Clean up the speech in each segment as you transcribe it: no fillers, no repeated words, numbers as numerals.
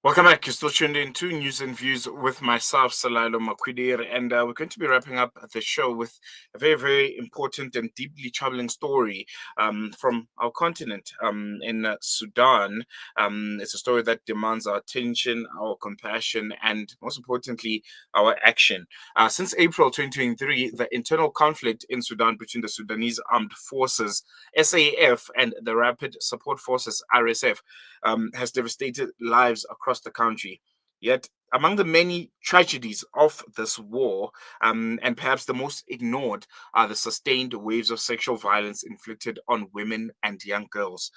Welcome back. You're still tuned in to News and Views with myself, Salalo Makwidir, and we're going to be wrapping up the show with a very, very important and deeply troubling story from our continent in Sudan. It's a story that demands our attention, our compassion, and most importantly, our action. Since April 2023, the internal conflict in Sudan between the Sudanese Armed Forces, SAF, and the Rapid Support Forces, RSF, has devastated lives across the country. Yet, among the many tragedies of this war, and perhaps the most ignored, are the sustained waves of sexual violence inflicted on women and young girls.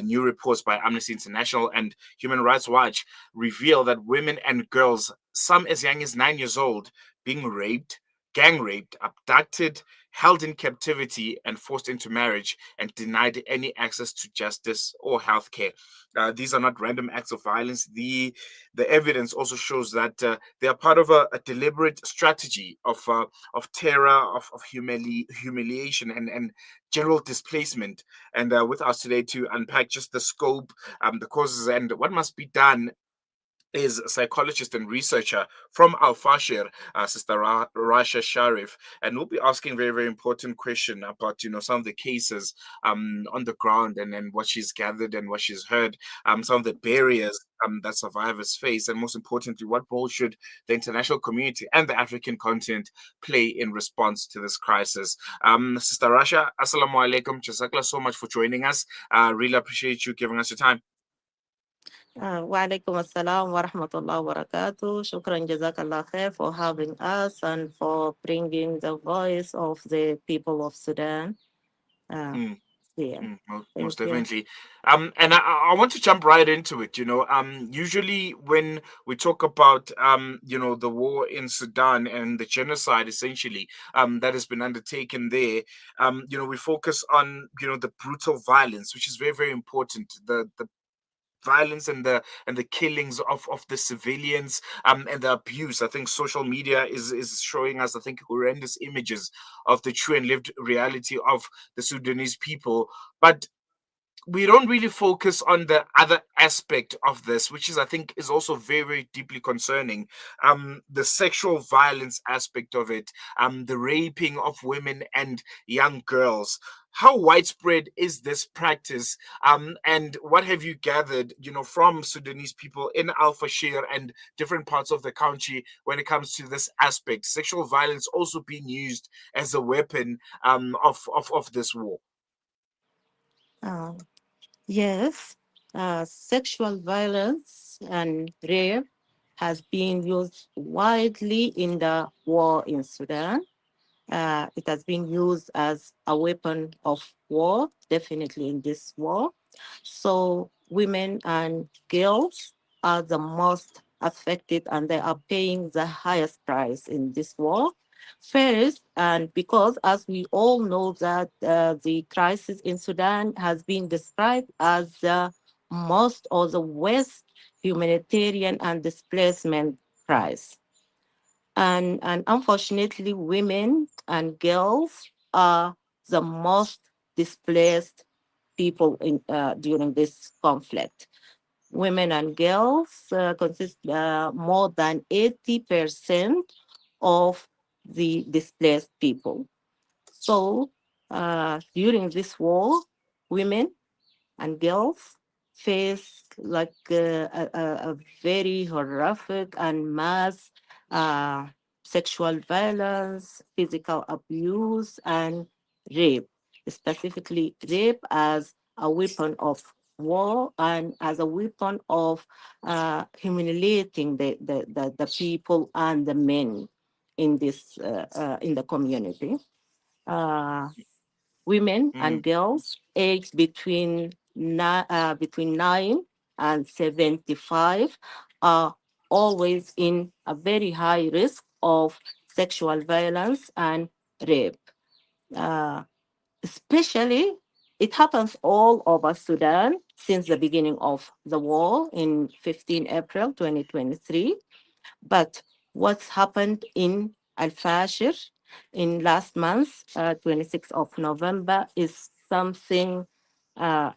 New reports by Amnesty International and Human Rights Watch reveal that women and girls, some as young as 9 years old, being raped, gang raped, abducted, held in captivity, and forced into marriage and denied any access to justice or healthcare. These are not random acts of violence. The evidence also shows that they are part of a deliberate strategy of terror, of humiliation, and general displacement. And with us today to unpack just the scope, the causes, and what must be done is a psychologist and researcher from Fashir, Sister Rasha Sharif, and we'll be asking very, very important question about some of the cases on the ground, and what she's gathered and what she's heard, some of the barriers that survivors face, and most importantly, what role should the international community and the African continent play in response to this crisis. Sister Rasha, Assalamu alaikum. Jazakallah so much for joining us. Really appreciate you giving us your time. Wa alaikum assalam wa rahmatullahi wa barakatuh. Shukran jazakallah khair for having us and for bringing the voice of the people of Sudan. Most definitely. And I want to jump right into it. Usually when we talk about the war in Sudan and the genocide essentially that has been undertaken there, we focus on the brutal violence, which is very, very important. The violence and the killings of the civilians, and the abuse. I think social media is showing us, I think, horrendous images of the true and lived reality of the Sudanese people, but we don't really focus on the other aspect of this, which is, I think, is also very, very deeply concerning. The sexual violence aspect of it, the raping of women and young girls. How widespread is this practice? And what have you gathered, from Sudanese people in Al Fashir and different parts of the country when it comes to this aspect? Sexual violence also being used as a weapon of this war. Yes, sexual violence and rape has been used widely in the war in Sudan. It has been used as a weapon of war, definitely in this war. So women and girls are the most affected, and they are paying the highest price in this war. First, and because as we all know that the crisis in Sudan has been described as the most or the worst humanitarian and displacement crisis. And unfortunately, women and girls are the most displaced people during this conflict. Women and girls consist more than 80% of the displaced people. So during this war, women and girls face like a very horrific and mass sexual violence, physical abuse, and rape, specifically rape as a weapon of war and as a weapon of humiliating the people and the men in this in the community. Women and girls aged between 9 and 75 are always in a very high risk of sexual violence and rape. Especially, it happens all over Sudan since the beginning of the war in 15 April 2023. But what's happened in Al Fashir in last month, 26th of November, is something uh,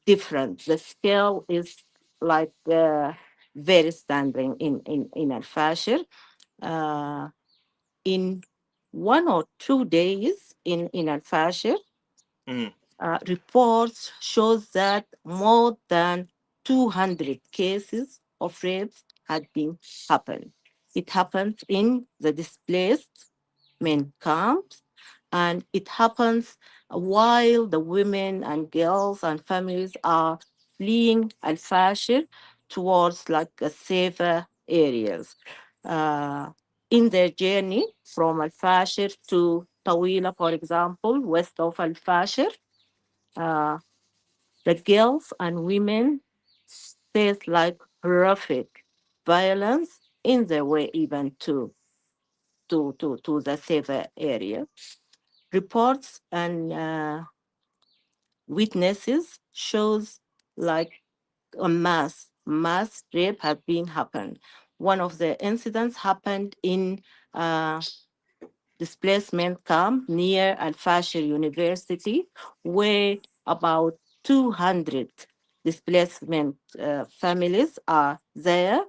different. The scale is like very standing in Al-Fashir. Uh, in 1 or 2 days in Al-Fashir, Mm, reports shows that more than 200 cases of rapes had been happened. It happened in the displaced men camps, and it happens while the women and girls and families are fleeing Al-Fashir towards like a safer areas. Uh, in their journey from Al-Fashir to Tawila, for example, west of Al-Fashir, uh, the girls and women face like horrific violence in their way even to the safer area. Reports and witnesses shows like a mass rape have been happened. One of the incidents happened in uh, displacement camp near Al Fashir University, where about 200 displacement families are there.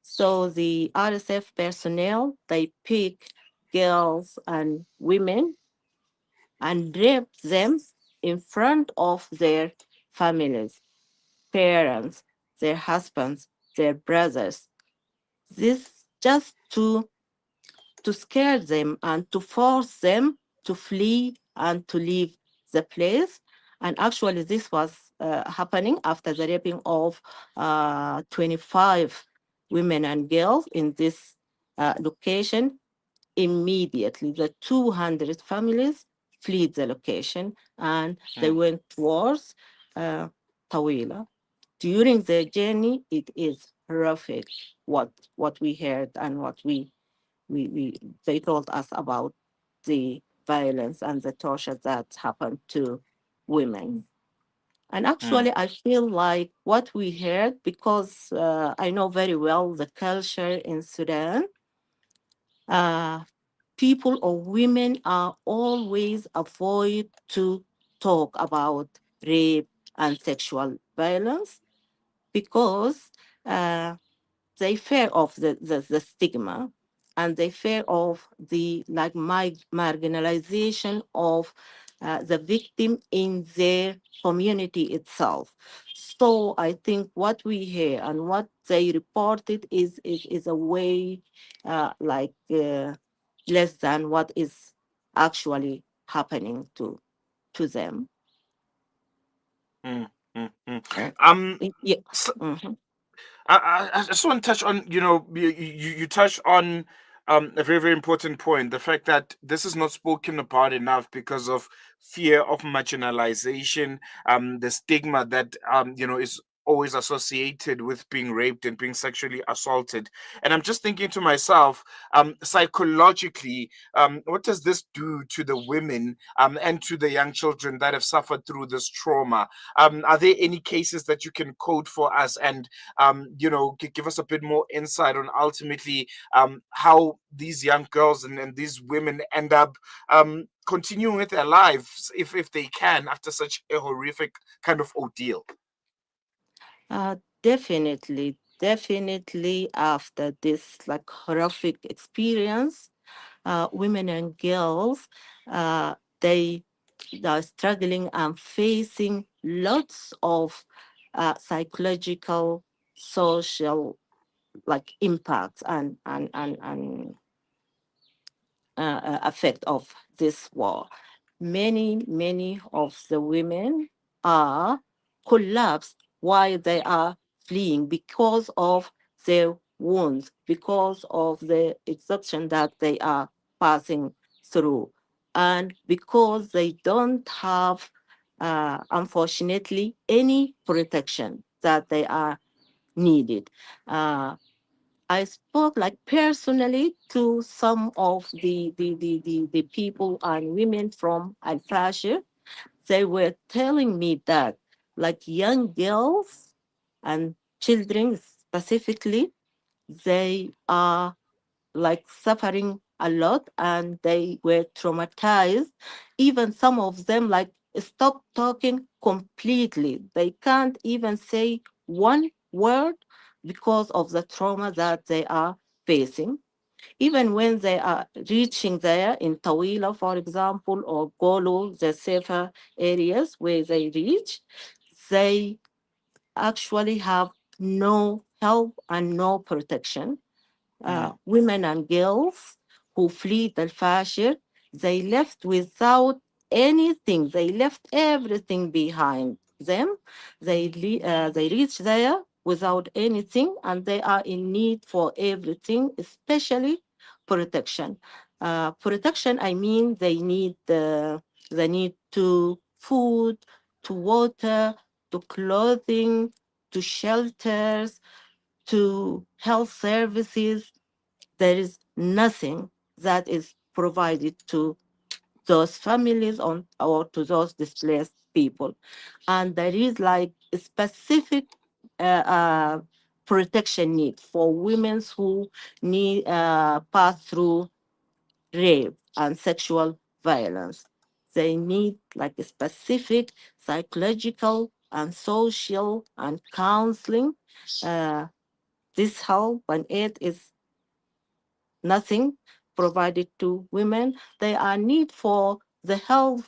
So the RSF personnel, they pick girls and women and rape them in front of their families, parents, their husbands, their brothers. This just to scare them and to force them to flee and to leave the place. And actually, this was happening after the raping of 25 women and girls in this location. Immediately, the 200 families fled the location and they mm, went towards uh, Tawila. During the journey, it is horrific what we heard and what we they told us about the violence and the torture that happened to women. And mm, actually, I feel like what we heard, because I know very well the culture in Sudan, uh, people or women are always avoid to talk about rape and sexual violence because uh, they fear of the stigma and they fear of the like marginalization of the victim in their community itself. So I think what we hear and what they reported is a way less than what is actually happening to them. mm, mm. Uh, Um, yeah. s- Mhm. I just want to touch on, you touched on a very, very important point. The fact that this is not spoken about enough because of fear of marginalization, the stigma that, is always associated with being raped and being sexually assaulted. And I'm just thinking to myself, psychologically, what does this do to the women and to the young children that have suffered through this trauma? Are there any cases that you can quote for us and give us a bit more insight on ultimately how these young girls and these women end up continuing with their lives if they can after such a horrific kind of ordeal. Definitely after this like horrific experience, women and girls, uh, they are struggling and facing lots of psychological, social like impacts and effect of this war. Many of the women are collapsed while they are fleeing because of their wounds, because of the exhaustion that they are passing through, and because they don't have, unfortunately, any protection that they are needed. Uh, I spoke like personally to some of the people and women from Al Fashir. They were telling me that like young girls and children specifically, they are like suffering a lot and they were traumatized. Even some of them like stopped talking completely. They can't even say one word because of the trauma that they are facing. Even when they are reaching there in Tawila, for example, or Golo, the safer areas where they reach, they actually have no help and no protection. mm, Women and girls who fled the Fashir, they left without anything. They left everything behind them. They reach there without anything, and they are in need for everything, especially protection. Protection, I mean, they need to food, to water, to clothing, to shelters, to health services. There is nothing that is provided to those families or to those displaced people. And there is like a specific protection need for women who need pass through rape and sexual violence. They need like a specific psychological and social and counseling. Uh, this help and aid is nothing provided to women. They are need for the health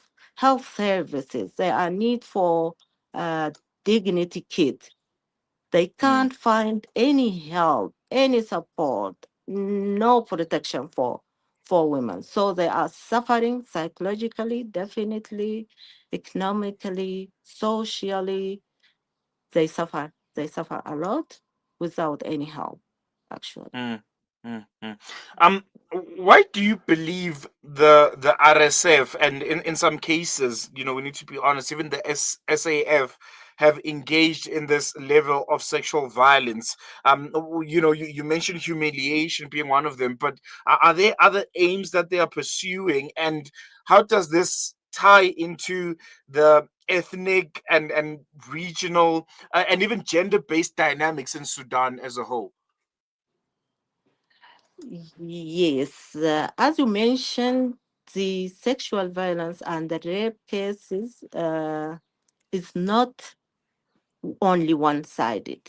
services. They are need for uh, dignity kit. They mm, can't find any help, any support, no protection for women. So they are suffering psychologically, definitely, economically, socially. They suffer a lot without any help, actually. mm, mm. Um, why do you believe the RSF and in some cases, we need to be honest, even the SAF have engaged in this level of sexual violence? You mentioned humiliation being one of them, but are there other aims that they are pursuing, and how does this tie into the ethnic and regional and even gender-based dynamics in Sudan as a whole? Yes, as you mentioned, the sexual violence and the rape cases is not only one-sided.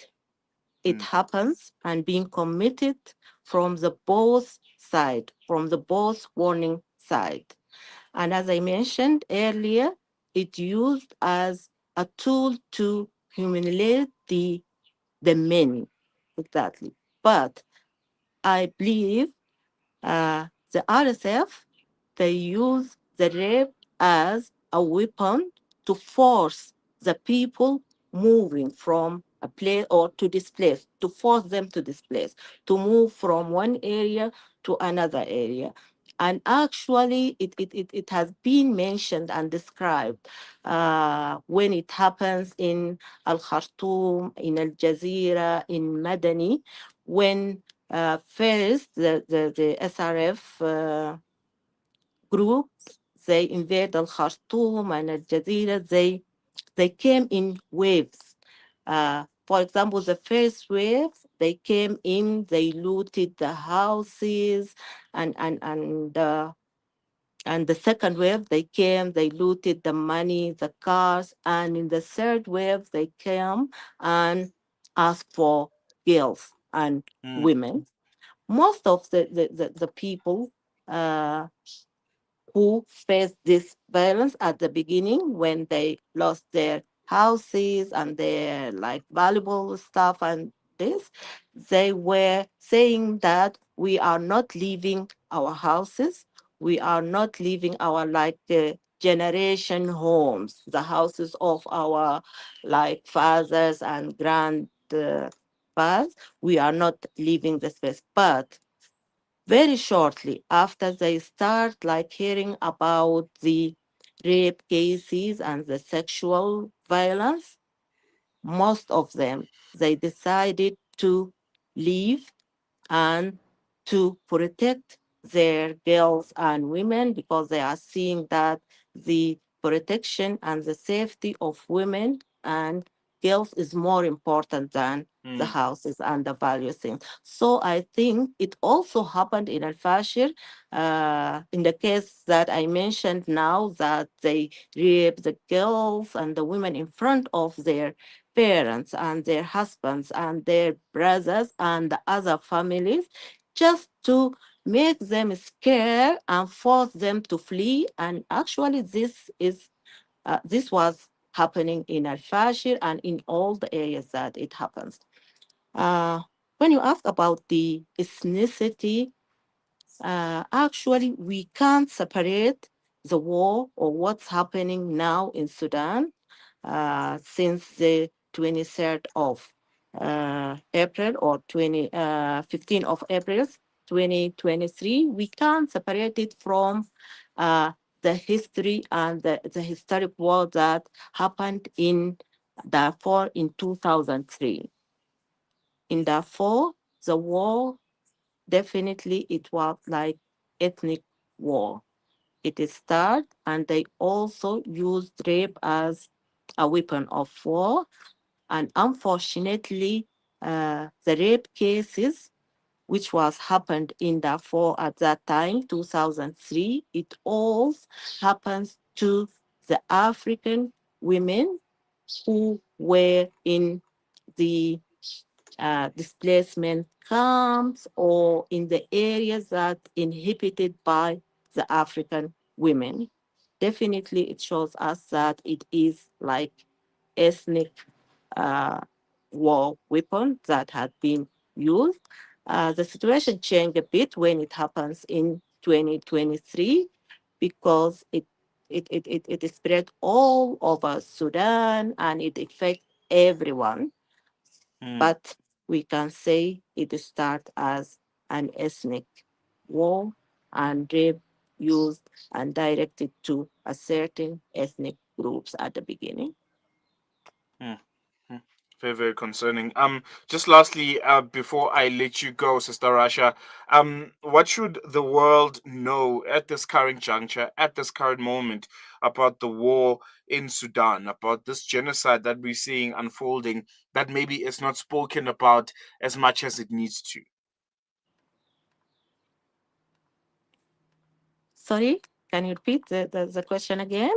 It Mm, happens and being committed from the both side, from the both warning side. And as I mentioned earlier, it used as a tool to humiliate the men, exactly. But I believe the RSF, they use the rape as a weapon to force the people moving from a place or to displace, to force them to displace, to move from one area to another area. And actually, it has been mentioned and described when it happens in Al Khartoum, in Al Jazeera, in Madani, when first the SRF group, they invade Al Khartoum and Al Jazeera. They came in waves. For example, the first wave, they came in, they looted the houses, and and and uh, and the second wave, they came, they looted the money, the cars, and in the third wave, they came and asked for girls and mm, women. Most of the people uh, who faced this violence at the beginning when they lost their houses and their like valuable stuff and this, they were saying that we are not leaving our houses, we are not leaving our like generation homes, the houses of our like fathers and grandfathers. We are not leaving the space, but very shortly after they start like hearing about the rape cases and the sexual violence, most of them they decided to leave and to protect their girls and women because they are seeing that the protection and the safety of women and girls is more important than the Mm, houses and the various things. So I think it also happened in Al Fashir, in the case that I mentioned now, that they rape the girls and the women in front of their parents and their husbands and their brothers and the other families, just to make them scared and force them to flee. And actually, this was happening in Al Fashir and in all the areas that it happens. Uh, when you ask about the ethnicity, actually, we can't separate the war or what's happening now in Sudan since the 23rd of April or 15 of April 2023. We can't separate it from uh, the history and the historic war that happened in Darfur in 2003. In Darfur, the war, definitely it was like ethnic war. It is started, and they also used rape as a weapon of war. And unfortunately, the rape cases, which was happened in Darfur at that time, 2003, it all happens to the African women who were in the displacement camps or in the areas that inhabited by the African women. Definitely, it shows us that it is like ethnic uh, war weapon that had been used. The situation changed a bit when it happens in 2023 because it spread all over Sudan and it affects everyone, mm, but we can say it started as an ethnic war and rape used and directed to a certain ethnic groups at the beginning. mm, mm. Very, very concerning. Just lastly, before I let you go, Sister Rasha, what should the world know at this current juncture, at this current moment, about the war in Sudan, about this genocide that we're seeing unfolding, that maybe is not spoken about as much as it needs to? Sorry, can you repeat the question again?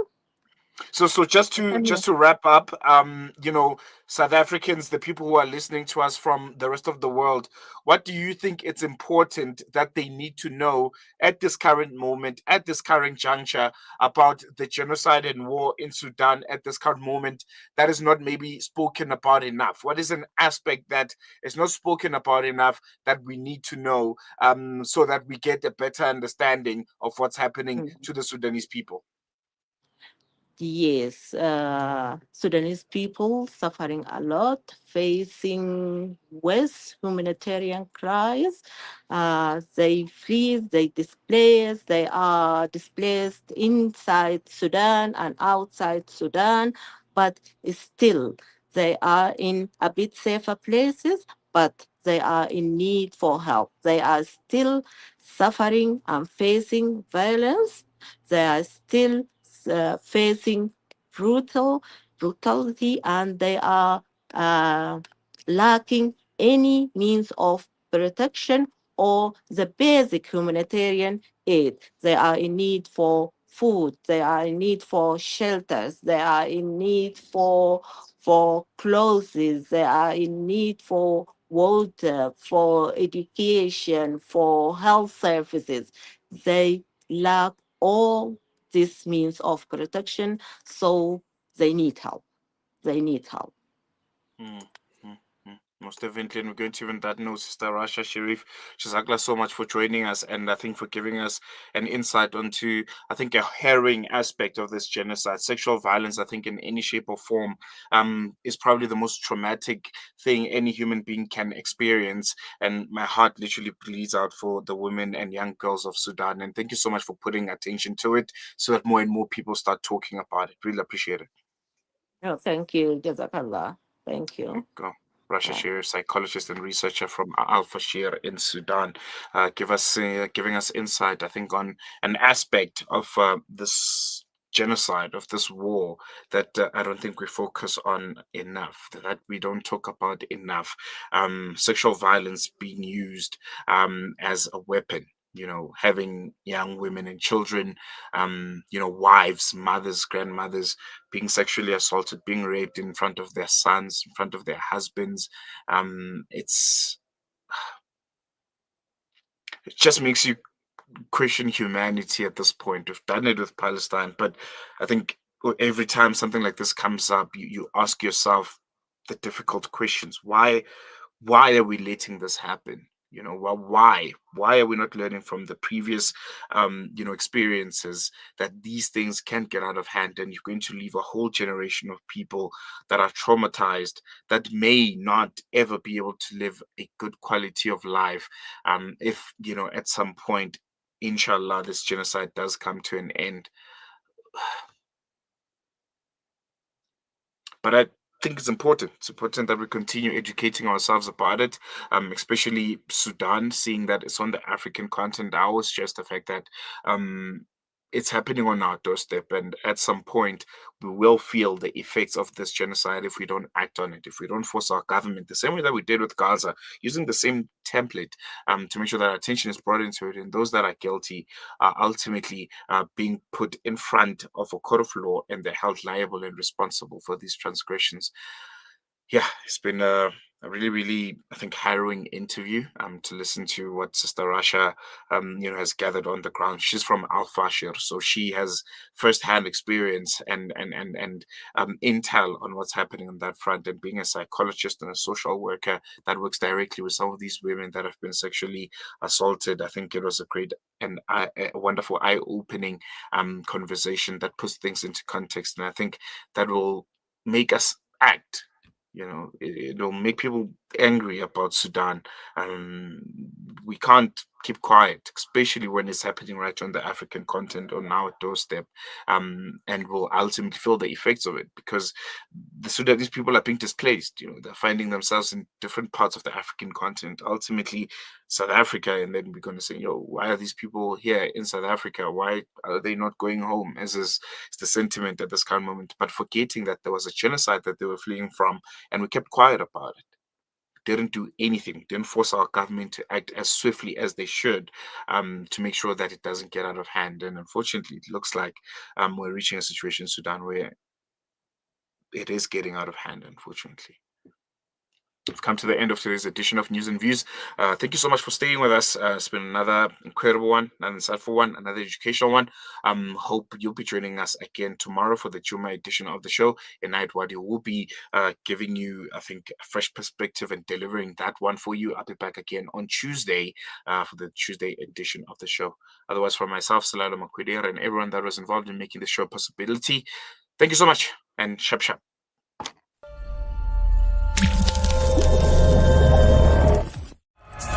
So just I to can hear. wrap up, South Africans, the people who are listening to us from the rest of the world, what do you think it's important that they need to know at this current moment, at this current juncture, about the genocide and war in Sudan at this current moment that is not maybe spoken about enough? What is an aspect that is not spoken about enough that we need to know, so that we get a better understanding of what's happening Mhm. to the Sudanese people? Yes, Sudanese people suffering a lot, facing worse humanitarian crisis. They flee, they are displaced inside Sudan and outside Sudan, but still they are in a bit safer places, but they are in need for help. They are still suffering and facing violence. They are still facing brutal brutality, and they are uh, lacking any means of protection or the basic humanitarian aid. They are in need for food. They are in need for shelters. They are in need for clothes. They are in need for water, for education, for health services. They lack all this means of protection, so they need help. They need help. Mm, mm, Most definitely, and we're going to even that note, Sister Rasha Sharif. Jazakla so much for joining us, and I think for giving us an insight onto, I think, a harrowing aspect of this genocide. Sexual violence, I think, in any shape or form, is probably the most traumatic thing any human being can experience. And my heart literally bleeds out for the women and young girls of Sudan. And thank you so much for putting attention to it, so that more and more people start talking about it. Really appreciate it. No, thank you, Jazakallah. Thank you. Go. Rasha Uh, Sharif, psychologist and researcher from Al Fashir in Sudan, giving us insight, I think, on an aspect of this genocide, of this war that I don't think we focus on enough, that we don't talk about enough. Sexual violence being used as a weapon. Having young women and children, wives, mothers, grandmothers being sexually assaulted, being raped in front of their sons, in front of their husbands. It just makes you question humanity at this point. We've done it with Palestine, but I think every time something like this comes up, you ask yourself the difficult questions. Why are we letting this happen? Why are we not learning from the previous experiences, that these things can't get out of hand, and you're going to leave a whole generation of people that are traumatized, that may not ever be able to live a good quality of life, if at some point, inshallah, this genocide does come to an end. But I think it's important. It's important that we continue educating ourselves about it, especially Sudan, seeing that it's on the African continent. I always stress the fact that um, it's happening on our doorstep, and at some point, we will feel the effects of this genocide if we don't act on it, if we don't force our government, the same way that we did with Gaza, using the same template, to make sure that attention is brought into it, and those that are guilty are ultimately being put in front of a court of law, and they're held liable and responsible for these transgressions. Yeah, it's been a really, really, I think, harrowing interview to listen to what Sister Rasha has gathered on the ground. She's from Fashir, so she has first-hand experience and intel on what's happening on that front. And being a psychologist and a social worker that works directly with some of these women that have been sexually assaulted, I think it was a great and a wonderful eye-opening conversation that puts things into context. And I think that will make us act. It'll make people angry about Sudan. Um, we can't keep quiet, especially when it's happening right on the African continent, on our doorstep, and we'll ultimately feel the effects of it, because the Sudanese people are being displaced. They're finding themselves in different parts of the African continent, ultimately South Africa, and then we're going to say, why are these people here in South Africa? Why are they not going home? As is the sentiment at this current moment, but forgetting that there was a genocide that they were fleeing from, and we kept quiet about it. Didn't do anything, didn't force our government to act as swiftly as they should, to make sure that it doesn't get out of hand. And unfortunately, it looks like we're reaching a situation in Sudan where it is getting out of hand, unfortunately. We've come to the end of today's edition of News and Views. Thank you so much for staying with us. It's been another incredible one, another insightful one, another educational one. Hope you'll be joining us again tomorrow for the Juma edition of the show. And Night Wadi will be giving you, I think, a fresh perspective and delivering that one for you. I'll be back again on Tuesday for the Tuesday edition of the show. Otherwise, for myself, Salalo Makwidir, and everyone that was involved in making the show a possibility, thank you so much, and shap shap.